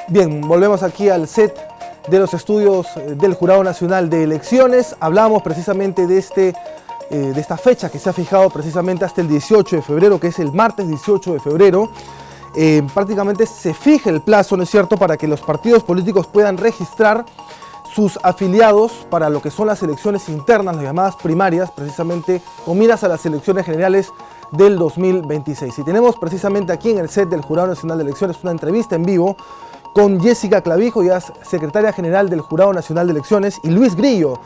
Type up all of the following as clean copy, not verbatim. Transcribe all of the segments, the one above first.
Bien, volvemos aquí al set de los estudios del Jurado Nacional de Elecciones. Hablamos precisamente de esta fecha que se ha fijado precisamente hasta el 18 de febrero, que es el martes 18 de febrero. Prácticamente se fija el plazo, ¿no es cierto?, para que los partidos políticos puedan registrar sus afiliados para lo que son las elecciones internas, las llamadas primarias, precisamente con miras a las elecciones generales del 2026. Y tenemos precisamente aquí en el set del Jurado Nacional de Elecciones una entrevista en vivo con Jessica Clavijo, ya es secretaria general del Jurado Nacional de Elecciones, y Luis Grillo,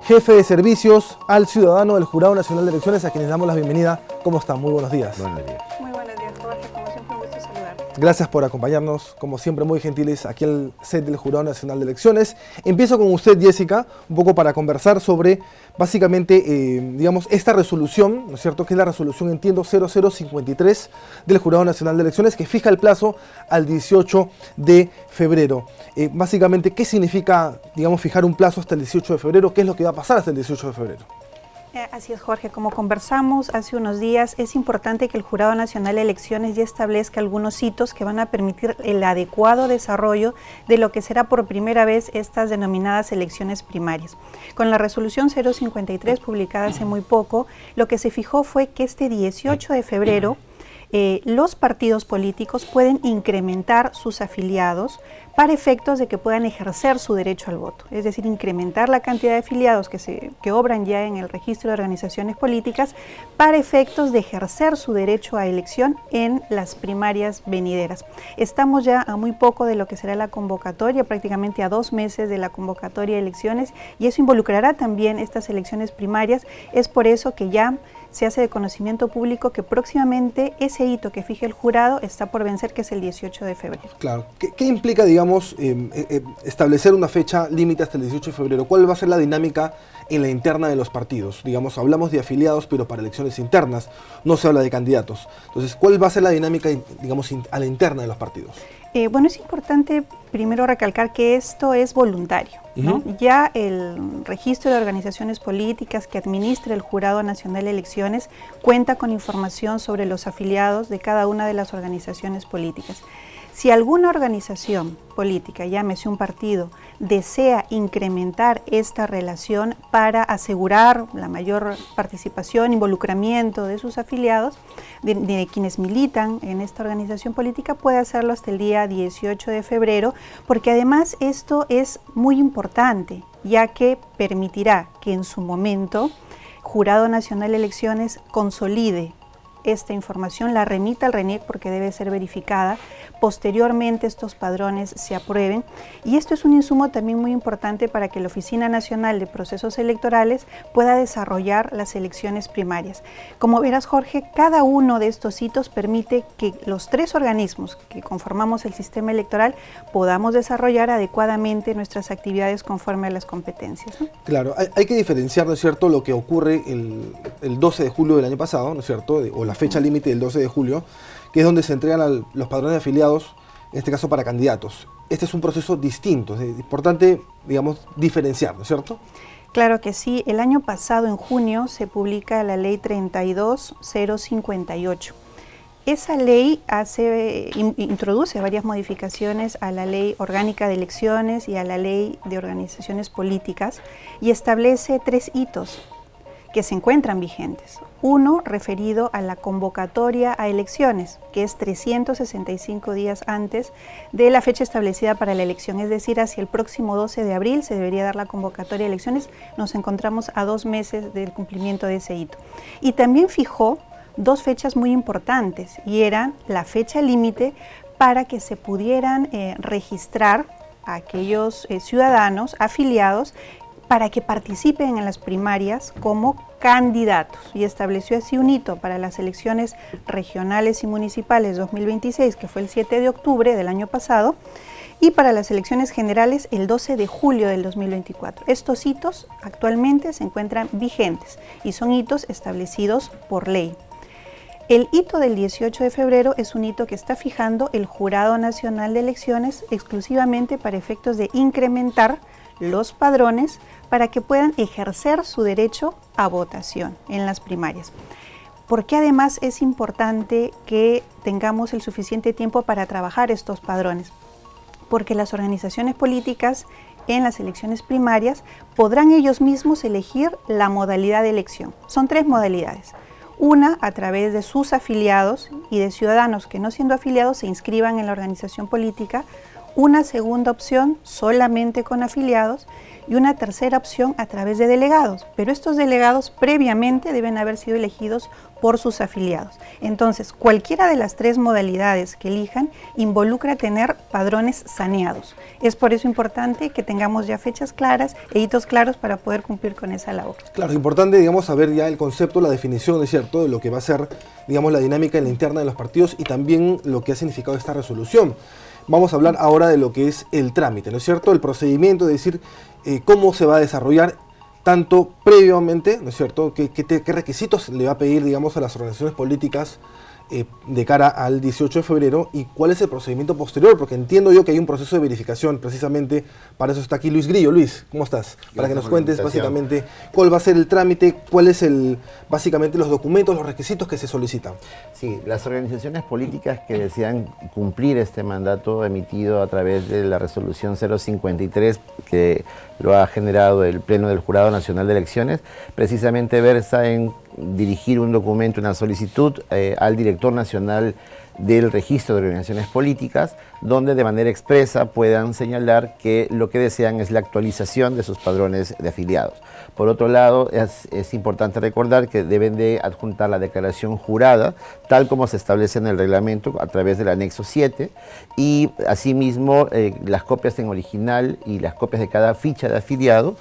jefe de servicios al ciudadano del Jurado Nacional de Elecciones, a quienes damos la bienvenida. ¿Cómo están? Muy buenos días. Buenos días. Muy buenos días, Jorge. Como siempre, un gusto saludar. Gracias por acompañarnos, como siempre muy gentiles, aquí en el set del Jurado Nacional de Elecciones. Empiezo con usted, Jessica, un poco para conversar sobre, básicamente, digamos, esta resolución, ¿no es cierto?, que es la resolución, entiendo, 0053 del Jurado Nacional de Elecciones, que fija el plazo al 18 de febrero. Básicamente, ¿qué significa, digamos, fijar un plazo hasta el 18 de febrero? ¿Qué es lo que va a pasar hasta el 18 de febrero? Así es, Jorge. Como conversamos hace unos días, es importante que el Jurado Nacional de Elecciones ya establezca algunos hitos que van a permitir el adecuado desarrollo de lo que será por primera vez estas denominadas elecciones primarias. Con la resolución 053 publicada hace muy poco, lo que se fijó fue que este 18 de febrero los partidos políticos pueden incrementar sus afiliados para efectos de que puedan ejercer su derecho al voto, es decir, incrementar la cantidad de afiliados que obran ya en el registro de organizaciones políticas para efectos de ejercer su derecho a elección en las primarias venideras. Estamos ya a muy poco de lo que será la convocatoria, prácticamente a 2 meses de la convocatoria de elecciones, y eso involucrará también estas elecciones primarias. Es por eso que ya se hace de conocimiento público que próximamente ese hito que fije el jurado está por vencer, que es el 18 de febrero. Claro. ¿Qué implica, digamos, establecer una fecha límite hasta el 18 de febrero? ¿Cuál va a ser la dinámica en la interna de los partidos? Digamos, hablamos de afiliados, pero para elecciones internas, no se habla de candidatos. Entonces, ¿cuál va a ser la dinámica, digamos, a la interna de los partidos? Bueno, es importante primero recalcar que esto es voluntario, ¿no? Ya el registro de organizaciones políticas que administra el Jurado Nacional de Elecciones cuenta con información sobre los afiliados de cada una de las organizaciones políticas. Si alguna organización política, llámese un partido, desea incrementar esta relación para asegurar la mayor participación, involucramiento de sus afiliados, de quienes militan en esta organización política, puede hacerlo hasta el día 18 de febrero, porque además esto es muy importante, ya que permitirá que en su momento Jurado Nacional de Elecciones consolide esta información, la remita al RENIEC porque debe ser verificada, posteriormente estos padrones se aprueben, y esto es un insumo también muy importante para que la Oficina Nacional de Procesos Electorales pueda desarrollar las elecciones primarias. Como verás, Jorge, cada uno de estos hitos permite que los 3 organismos que conformamos el sistema electoral podamos desarrollar adecuadamente nuestras actividades conforme a las competencias, ¿no? Claro, hay que diferenciar, ¿no es cierto?, lo que ocurre el 12 de julio del año pasado, ¿no es cierto?, o la fecha límite del 12 de julio, que es donde se entregan los padrones de afiliados, en este caso para candidatos. Este es un proceso distinto, es importante, digamos, diferenciar, ¿no es cierto? Claro que sí. El año pasado, en junio, se publica la ley 32058. Esa ley introduce varias modificaciones a la ley orgánica de elecciones y a la ley de organizaciones políticas y establece 3 hitos que se encuentran vigentes. Uno referido a la convocatoria a elecciones, que es 365 días antes de la fecha establecida para la elección, es decir, hacia el próximo 12 de abril se debería dar la convocatoria a elecciones. Nos encontramos a 2 meses del cumplimiento de ese hito. Y también fijó 2 fechas muy importantes, y eran la fecha límite para que se pudieran registrar a aquellos ciudadanos afiliados para que participen en las primarias como candidatos, y estableció así un hito para las elecciones regionales y municipales 2026, que fue el 7 de octubre del año pasado, y para las elecciones generales el 12 de julio del 2024. Estos hitos actualmente se encuentran vigentes y son hitos establecidos por ley. El hito del 18 de febrero es un hito que está fijando el Jurado Nacional de Elecciones exclusivamente para efectos de incrementar los padrones para que puedan ejercer su derecho a votación en las primarias. Porque además es importante que tengamos el suficiente tiempo para trabajar estos padrones. porque las organizaciones políticas en las elecciones primarias podrán ellos mismos elegir la modalidad de elección. Son 3 modalidades. Una, a través de sus afiliados y de ciudadanos que no siendo afiliados se inscriban en la organización política. Una segunda opción, solamente con afiliados. Y una tercera opción a través de delegados. Pero estos delegados previamente deben haber sido elegidos por sus afiliados. Entonces, cualquiera de las 3 modalidades que elijan involucra tener padrones saneados. Es por eso importante que tengamos ya fechas claras e hitos claros para poder cumplir con esa labor. Claro, es importante, digamos, saber ya el concepto, la definición, es cierto, de lo que va a ser, digamos, la dinámica en la interna de los partidos y también lo que ha significado esta resolución. Vamos a hablar ahora de lo que es el trámite, ¿no es cierto? El procedimiento, es decir, cómo se va a desarrollar tanto previamente, ¿no es cierto? ¿Qué requisitos le va a pedir, digamos, a las organizaciones políticas de cara al 18 de febrero y cuál es el procedimiento posterior? Porque entiendo yo que hay un proceso de verificación, precisamente para eso está aquí Luis Grillo. Luis, ¿cómo estás? Para que nos cuentes básicamente cuál va a ser el trámite, cuáles básicamente los documentos, los requisitos que se solicitan. Sí, las organizaciones políticas que desean cumplir este mandato emitido a través de la resolución 053 que lo ha generado el Pleno del Jurado Nacional de Elecciones, precisamente versa en dirigir un documento, una solicitud al director nacional del registro de organizaciones políticas, donde de manera expresa puedan señalar que lo que desean es la actualización de sus padrones de afiliados. Por otro lado, es importante recordar que deben de adjuntar la declaración jurada, tal como se establece en el reglamento a través del anexo 7, y asimismo las copias en original y las copias de cada ficha de afiliado,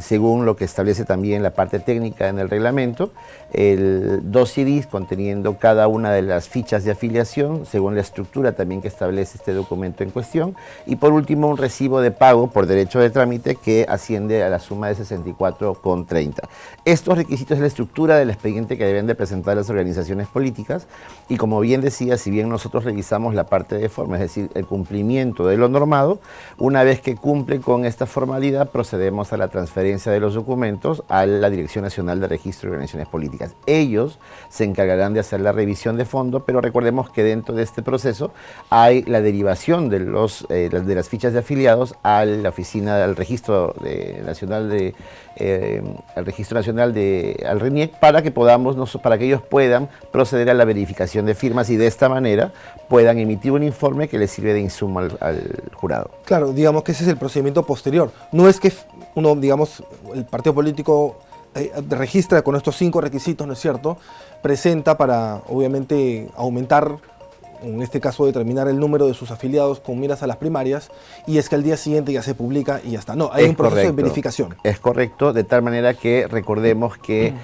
según lo que establece también la parte técnica en el reglamento, el 2 CDs conteniendo cada una de las fichas de afiliación, según la estructura también que establece este documento en cuestión, y por último un recibo de pago por derecho de trámite que asciende a la suma de 64,30. Estos requisitos es la estructura del expediente que deben de presentar las organizaciones políticas, y como bien decía, si bien nosotros revisamos la parte de forma, es decir, el cumplimiento de lo normado, una vez que cumple con esta formalidad procedemos a la transferencia de los documentos a la Dirección Nacional de Registro de Organizaciones Políticas. Ellos se encargarán de hacer la revisión de fondo, pero recordemos que dentro de este proceso hay la derivación de las fichas de afiliados a la oficina, al Registro Nacional al RENIEC, para que ellos puedan proceder a la verificación de firmas y de esta manera puedan emitir un informe que les sirve de insumo al jurado. Claro, digamos que ese es el procedimiento posterior. No es que uno, digamos, el partido político registra con estos 5 requisitos, ¿no es cierto? Presenta para, obviamente, aumentar, en este caso determinar el número de sus afiliados con miras a las primarias, y es que al día siguiente ya se publica y ya está. No, hay un proceso de verificación. Es correcto, de tal manera que recordemos que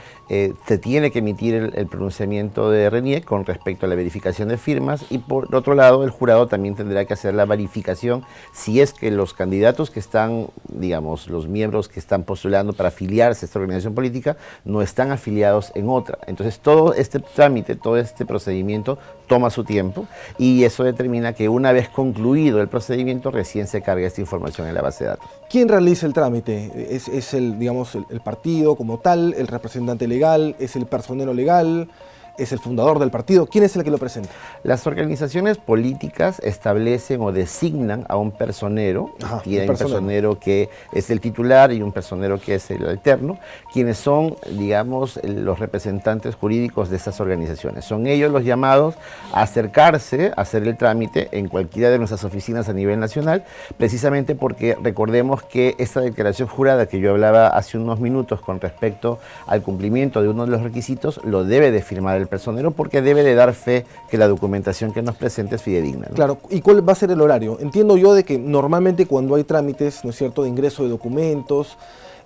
se tiene que emitir el pronunciamiento de RENIEC con respecto a la verificación de firmas, y por otro lado el jurado también tendrá que hacer la verificación si es que los candidatos que están, digamos, los miembros que están postulando para afiliarse a esta organización política no están afiliados en otra. Entonces todo este trámite, todo este procedimiento toma su tiempo, y eso determina que una vez concluido el procedimiento recién se carga esta información en la base de datos. ¿Quién realiza el trámite? ¿Es el partido como tal, el representante legal, es el personero legal, es el fundador del partido? ¿Quién es el que lo presenta? Las organizaciones políticas establecen o designan a un personero. Tiene un personero que es el titular y un personero que es el alterno, quienes son, digamos, los representantes jurídicos de estas organizaciones. Son ellos los llamados a acercarse a hacer el trámite en cualquiera de nuestras oficinas a nivel nacional, precisamente porque recordemos que esta declaración jurada que yo hablaba hace unos minutos con respecto al cumplimiento de uno de los requisitos, lo debe de firmar el personero, porque debe de dar fe que la documentación que nos presente es fidedigna, ¿no? Claro, ¿y cuál va a ser el horario? Entiendo yo de que normalmente cuando hay trámites, ¿no es cierto?, de ingreso de documentos,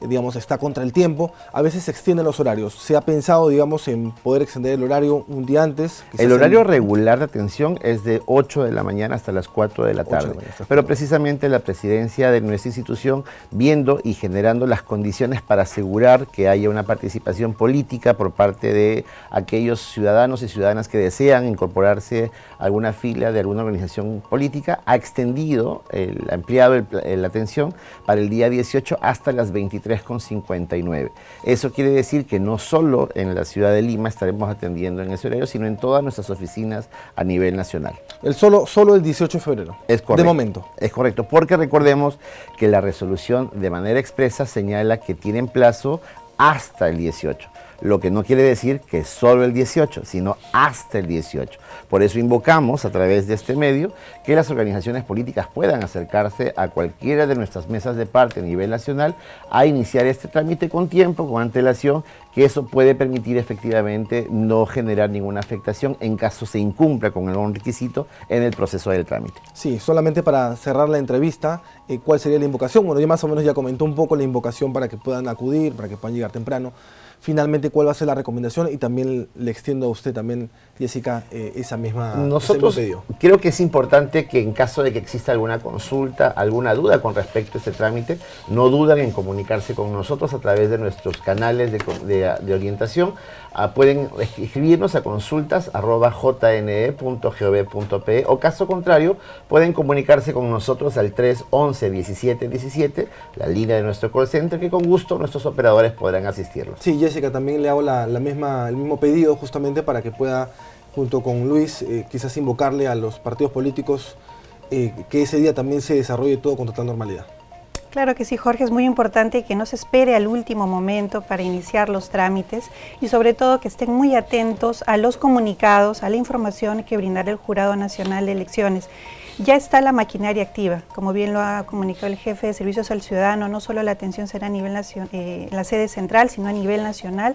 digamos, está contra el tiempo, a veces se extienden los horarios. ¿Se ha pensado, digamos, en poder extender el horario un día antes? El horario regular de atención es de 8 de la mañana hasta las 4 de la tarde. Pero precisamente la presidencia de nuestra institución, viendo y generando las condiciones para asegurar que haya una participación política por parte de aquellos ciudadanos y ciudadanas que desean incorporarse a alguna fila de alguna organización política, ha ampliado la atención para el día 18 hasta las 23 83,59. Eso quiere decir que no solo en la ciudad de Lima estaremos atendiendo en ese horario, sino en todas nuestras oficinas a nivel nacional. Solo el 18 de febrero. Es correcto. De momento. Es correcto, porque recordemos que la resolución de manera expresa señala que tienen plazo hasta el 18. Lo que no quiere decir que solo el 18, sino hasta el 18. Por eso invocamos a través de este medio que las organizaciones políticas puedan acercarse a cualquiera de nuestras mesas de parte a nivel nacional a iniciar este trámite con tiempo, con antelación, que eso puede permitir efectivamente no generar ninguna afectación en caso se incumpla con algún requisito en el proceso del trámite. Sí, solamente para cerrar la entrevista, ¿cuál sería la invocación? Bueno, yo más o menos ya comentó un poco la invocación para que puedan acudir, para que puedan llegar temprano. Finalmente, ¿cuál va a ser la recomendación? Y también le extiendo a usted también, Jessica, ese mismo pedido. Creo que es importante que en caso de que exista alguna consulta, alguna duda con respecto a este trámite, no duden en comunicarse con nosotros a través de nuestros canales de orientación. Pueden escribirnos a consultas@jne.gov.pe o caso contrario, pueden comunicarse con nosotros al 311-1717, la línea de nuestro call center, que con gusto nuestros operadores podrán asistirlos. Sí, Jessica, también le hago el mismo pedido justamente para que pueda, junto con Luis, quizás invocarle a los partidos políticos que ese día también se desarrolle todo con total normalidad. Claro que sí, Jorge, es muy importante que no se espere al último momento para iniciar los trámites y sobre todo que estén muy atentos a los comunicados, a la información que brindará el Jurado Nacional de Elecciones. Ya está la maquinaria activa, como bien lo ha comunicado el jefe de Servicios al Ciudadano, no solo la atención será a nivel en la sede central, sino a nivel nacional.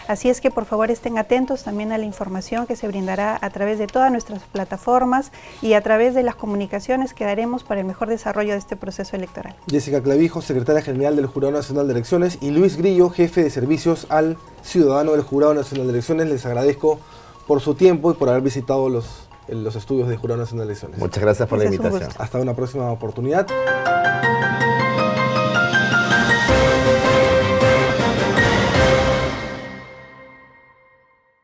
Así es que por favor estén atentos también a la información que se brindará a través de todas nuestras plataformas y a través de las comunicaciones que daremos para el mejor desarrollo de este proceso electoral. Jessica Clavijo, secretaria general del Jurado Nacional de Elecciones, y Luis Grillo, jefe de Servicios al Ciudadano del Jurado Nacional de Elecciones, les agradezco por su tiempo y por haber visitado los estudios del Jurado Nacional de Elecciones. Muchas gracias por la invitación. Hasta una próxima oportunidad.